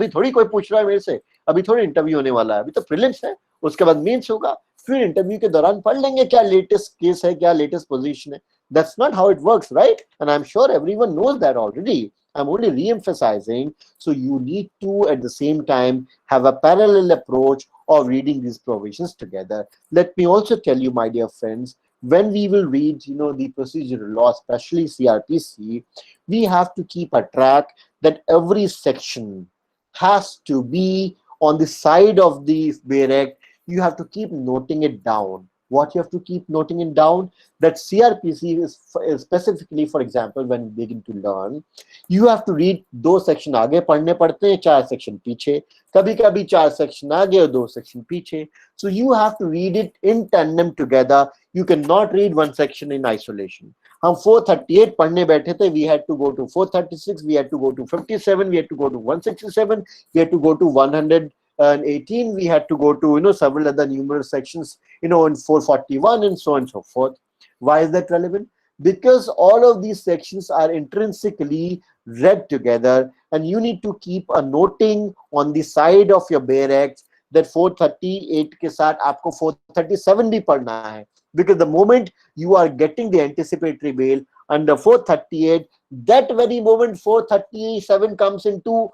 थोड़ी कोई पूछ रहा है मेरे से, अभी थोड़ी इंटरव्यू होने वाला है, अभी तो प्रीलिम्स है, उसके बाद मेंस होगा, फिर इंटरव्यू के दौरान पढ़ लेंगे क्या लेटेस्ट केस है, क्या लेटेस्ट पोजीशन है. That's not how it works, right? And I'm sure everyone knows that already. I'm only re-emphasizing. So you need to, at the same time, have a parallel approach of reading these provisions together. Let me also tell you, my dear friends, when we will read, the procedural law, especially CRPC, we have to keep a track that every section has to be on the side of the barrack. You have to keep noting it down. What you have to keep noting it down, that CRPC is specifically, for example, when you begin to learn, you have to read 2 section आगे पढ़ने पड़ते हैं, 4 section पीछे, कभी कभी 4 section आगे और 2 section पीछे. So you have to read it in tandem together. You cannot read one section in isolation. हम 438 पढ़ने बैठे थे, we had to go to 436, we had to go to 57, we had to go to 167, we had to go to 118, we had to go to several other numerous sections in 441 and so on and so forth. Why is that relevant? Because all of these sections are intrinsically read together, and you need to keep a noting on the side of your barracks that 438 के साथ आपको 437 भी पढ़ना है. Because the moment you are getting the anticipatory bail under 438, that very moment 437 comes into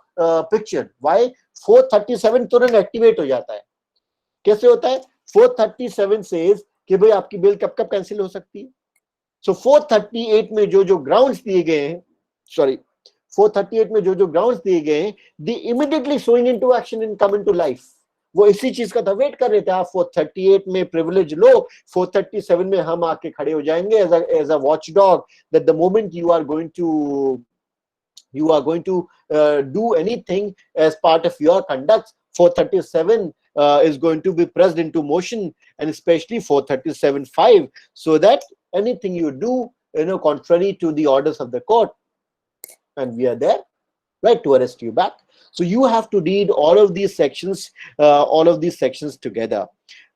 picture. Why? 437 तुरंत activate हो जाता है. कैसे होता है? 437 says कि भाई आपकी बिल कब कब कैंसिल हो सकती है. So 438 में जो ग्राउंड्स दिए गए हैं, 438 में जो ग्राउंड्स दिए गए हैं, they immediately swing into action and come into life. वो इसी चीज का तो वेट कर रहे थे. आप 438 में प्रिविलेज लो, 437 में हम आके खड़े हो जाएंगे as a watchdog, that the moment you are going to do anything as part of your conduct, 437 is going to be pressed into motion, and especially 437(5), so that anything you do, contrary to the orders of the court, and we are there, right, to arrest you back. So you have to read all of these sections together,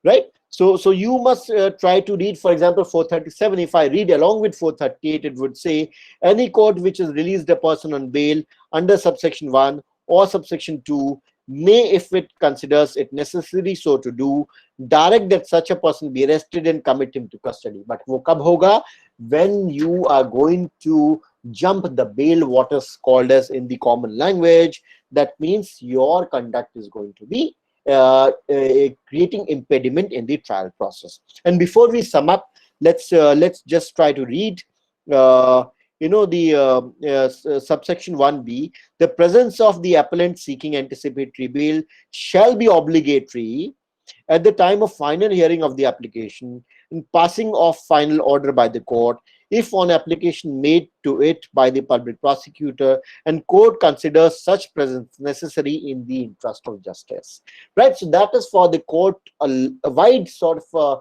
right? So you must try to read, for example, 437. If I read along with 438, it would say, any court which has released a person on bail under subsection 1 or subsection 2 may, if it considers it necessary so to do, direct that such a person be arrested and commit him to custody. But wo kab hoga? When you are going to jump the bail waters, called as in the common language. That means your conduct is going to be creating impediment in the trial process. And before we sum up, let's just try to read subsection 1b. The presence of the appellant seeking anticipatory bail shall be obligatory at the time of final hearing of the application and passing of final order by the court, if on application made to it by the public prosecutor and court considers such presence necessary in the interest of justice. Right? So that is for the court a wide sort of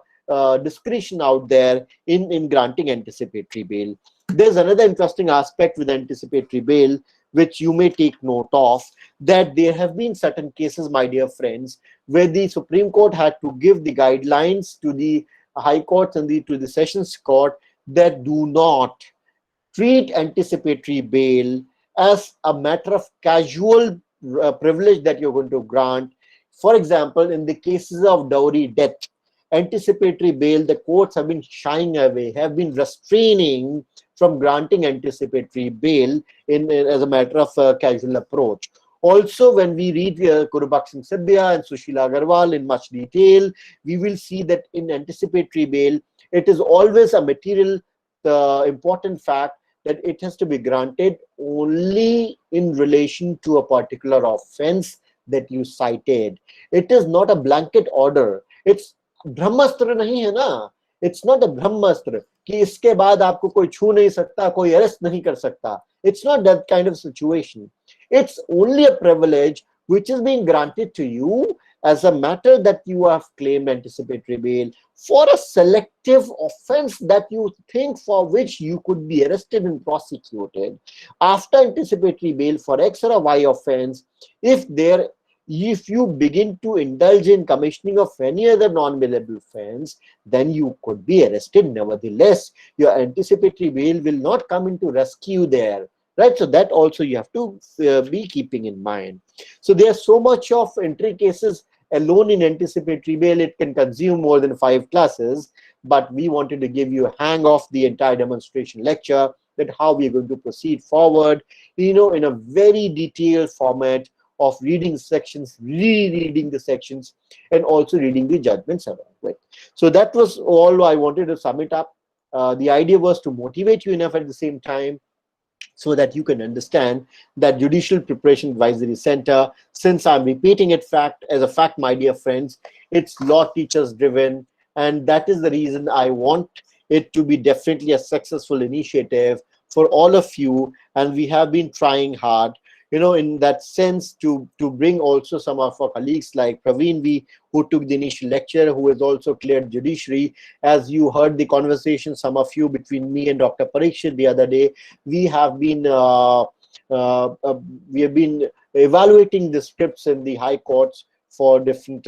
discretion out there in granting anticipatory bail. There's another interesting aspect with anticipatory bail, which you may take note of, that there have been certain cases, my dear friends, where the Supreme Court had to give the guidelines to the High Courts and to the Sessions Court that do not treat anticipatory bail as a matter of casual privilege that you're going to grant. For example, in the cases of dowry death, anticipatory bail, the courts have been shying away, have been restraining from granting anticipatory bail as a matter of casual approach. Also, when we read Gurubaksh Singh Sandhya and Sushila Agarwal in much detail, we will see that in anticipatory bail, it is always a material important fact that it has to be granted only in relation to a particular offense that you cited. It is not a blanket order. It's ब्रह्मास्त्र नहीं है ना. It's not a ब्रह्मास्त्र कि इसके बाद आपको कोई छू नहीं सकता, कोई अरेस्ट नहीं कर सकता. It's not that kind of situation. It's only a privilege which is being granted to you as a matter that you have claimed anticipatory bail for a selective offense that you think for which you could be arrested and prosecuted. After anticipatory bail for X or Y offense, if you begin to indulge in commissioning of any other non-bailable offense, then you could be arrested nevertheless. Your anticipatory bail will not come into rescue there. Right, so that also you have to be keeping in mind. So there's so much of entry cases alone in anticipatory bail, it can consume more than 5 classes, but we wanted to give you a hang of the entire demonstration lecture, that how we are going to proceed forward, in a very detailed format of reading sections, rereading the sections, and also reading the judgments around it. So that was all I wanted to sum it up. The idea was to motivate you enough at the same time so that you can understand that Judicial Preparation Advisory Center, since I'm repeating it as a fact, my dear friends, it's law teachers driven, and that is the reason I want it to be definitely a successful initiative for all of you, and we have been trying hard, in that sense, to bring also some of our colleagues like Praveen V, who took the initial lecture, who has also cleared judiciary. As you heard the conversation, some of you, between me and Dr. Parikshit the other day, we have been evaluating the scripts in the high courts for different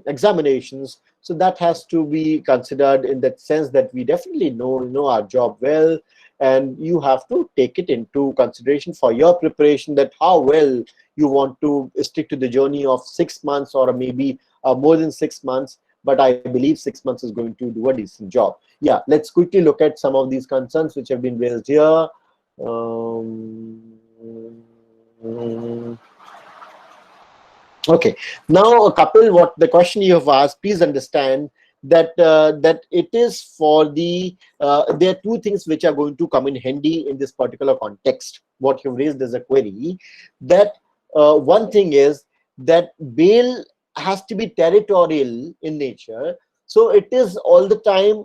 examinations. So that has to be considered in that sense, that we definitely know our job well, and you have to take it into consideration for your preparation, that how well you want to stick to the journey of 6 months or maybe more than 6 months. But I believe 6 months is going to do a decent job. Yeah, let's quickly look at some of these concerns which have been raised here. Okay, now Kapil, what the question you have asked, please understand that that it is for the there are 2 things which are going to come in handy in this particular context. What you've raised as a query, that one thing is that bail has to be territorial in nature, so it is all the time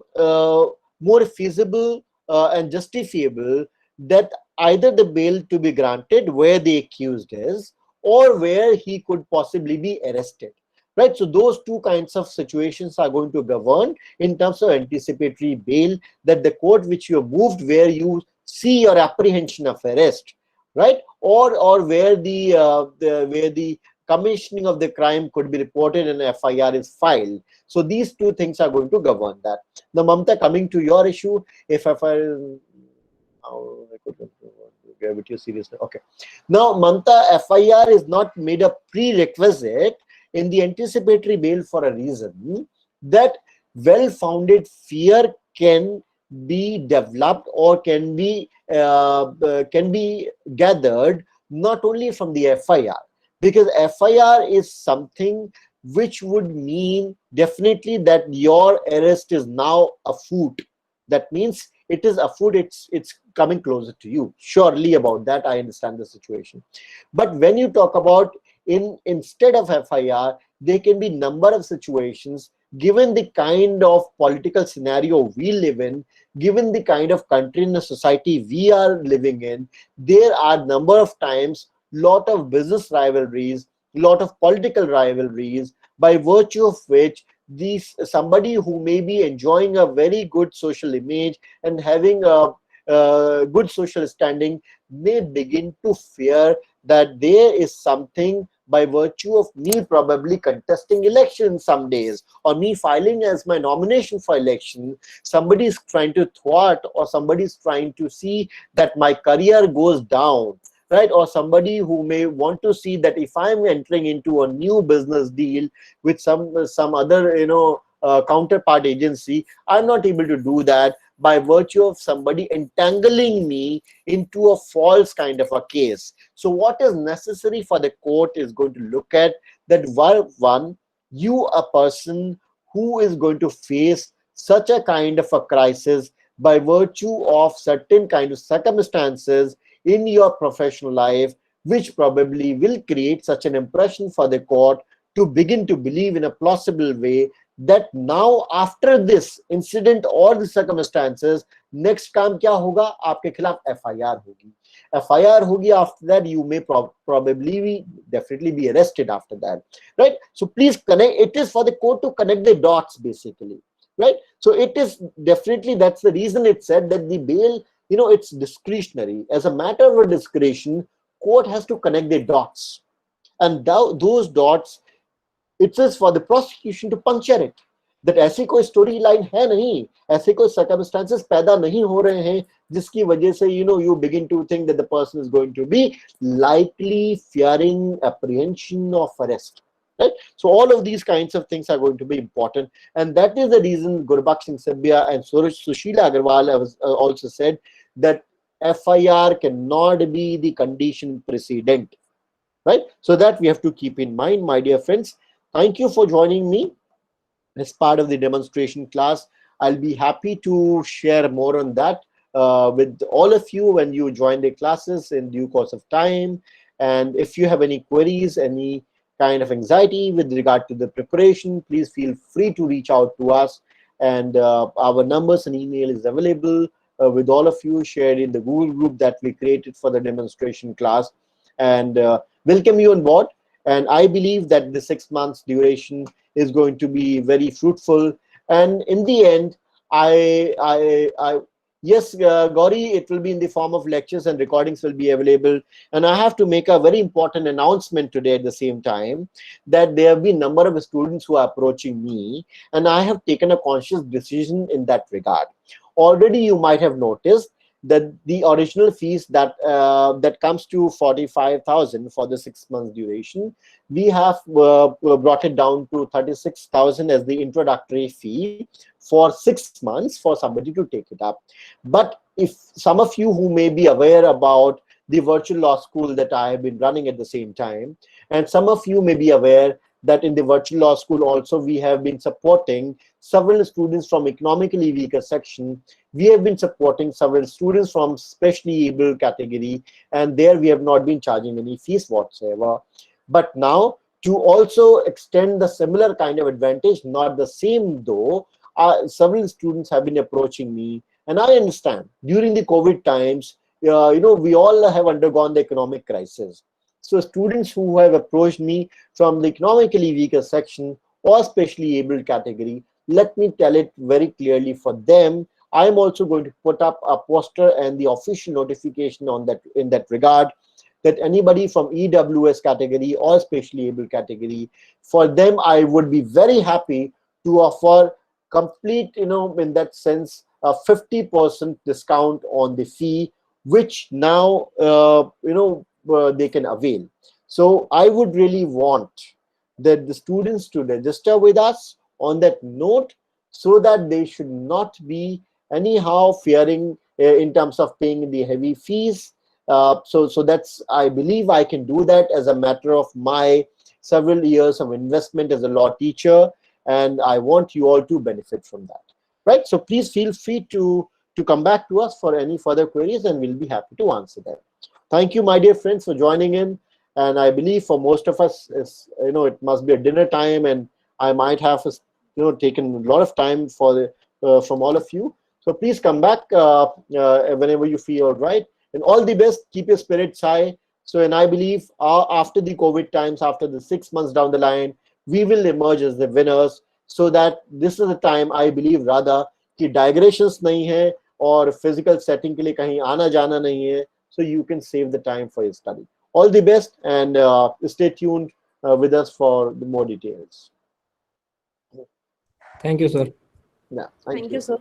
more feasible and justifiable that either the bail to be granted where the accused is, or where he could possibly be arrested. Right, so those 2 kinds of situations are going to govern in terms of anticipatory bail, that the court which you have moved, where you see your apprehension of arrest, right, or where the commissioning of the crime could be reported and FIR is filed. So these 2 things are going to govern that. Now, Mamta, coming to your issue, if FIR is, with your seriousness. Okay. Now, Mamta, FIR is not made a prerequisite in the anticipatory bail for a reason, that well-founded fear can be developed or can be gathered not only from the FIR, because FIR is something which would mean definitely that your arrest is now afoot. That means it is afoot, it's coming closer to you. Surely about that, I understand the situation. But when you talk about instead of FIR, there can be number of situations, given the kind of political scenario we live in, given the kind of country and society we are living in, there are number of times lot of business rivalries, lot of political rivalries, by virtue of which somebody who may be enjoying a very good social image and having a good social standing may begin to fear that there is something by virtue of me probably contesting election some days, or me filing as my nomination for election, somebody is trying to thwart, or somebody is trying to see that my career goes down, right? Or somebody who may want to see that if I'm entering into a new business deal with some other, counterpart agency, I'm not able to do that by virtue of somebody entangling me into a false kind of a case. So what is necessary for the court is going to look at that, one, you a person who is going to face such a kind of a crisis by virtue of certain kind of circumstances in your professional life, which probably will create such an impression for the court to begin to believe in a plausible way that now after this incident or the circumstances, next काम क्या होगा, आपके खिलाफ FIR होगी. FIR होगी, after that you may probably definitely be arrested after that, right? So please connect, it is for the court to connect the dots basically, right? So it is definitely, that's the reason it said that the bail, it's discretionary. As a matter of discretion, court has to connect the dots, and those dots, it is for the prosecution to puncture it, that ऐसी कोई story line है नहीं, ऐसे कोई circumstances पैदा नहीं हो रहे हैं जिसकी वजह से you begin to think that the person is going to be likely fearing apprehension of arrest, right? So all of these kinds of things are going to be important, and that is the reason Gurbaksh Singh Sabia and Sushila Agarwal have also said that FIR cannot be the condition precedent, right? So that we have to keep in mind, my dear friends. Thank you for joining me as part of the demonstration class. I'll be happy to share more on that with all of you when you join the classes in due course of time. And if you have any queries, any kind of anxiety with regard to the preparation, please feel free to reach out to us. And our numbers and email is available with all of you, shared in the Google group that we created for the demonstration class. And welcome you on board. And I believe that the 6 months duration is going to be very fruitful. And in the end, yes, Gauri, it will be in the form of lectures, and recordings will be available. And I have to make a very important announcement today at the same time, that there have been a number of students who are approaching me, and I have taken a conscious decision in that regard. Already you might have noticed that the original fees that comes to 45,000 for the 6 months duration, we have brought it down to 36,000 as the introductory fee for 6 months for somebody to take it up. But if some of you who may be aware about the virtual law school that I have been running at the same time, and some of you may be aware that in the virtual law school also we have been supporting several students from economically weaker section. We have been supporting several students from specially able category, and there we have not been charging any fees whatsoever. But now, to also extend the similar kind of advantage, not the same though, several students have been approaching me, and I understand during the COVID times, we all have undergone the economic crisis. So students who have approached me from the economically weaker section or specially able category, let me tell it very clearly for them. I'm also going to put up a poster and the official notification on that, in that regard, that anybody from EWS category or specially able category, for them I would be very happy to offer complete, in that sense, a 50% discount on the fee, which now they can avail. So I would really want that the students to register with us on that note, so that they should not be anyhow fearing in terms of paying the heavy fees. So that's, I believe I can do that as a matter of my several years of investment as a law teacher, and I want you all to benefit from that, right? So please feel free to come back to us for any further queries, and we'll be happy to answer them. Thank you, my dear friends, for joining in. And I believe for most of us, it must be a dinner time, and I might have taken a lot of time for from all of you. So please come back whenever you feel right. And all the best. Keep your spirits high. So, and I believe after the COVID times, after the 6 months down the line, we will emerge as the winners. so that this is the time I believe rather कि digressions नहीं है और physical setting के लिए कहीं आना जाना नहीं है, so you can save the time for your study. All the best, and stay tuned with us for the more details. Thank you, sir. Yeah, Thank you, sir.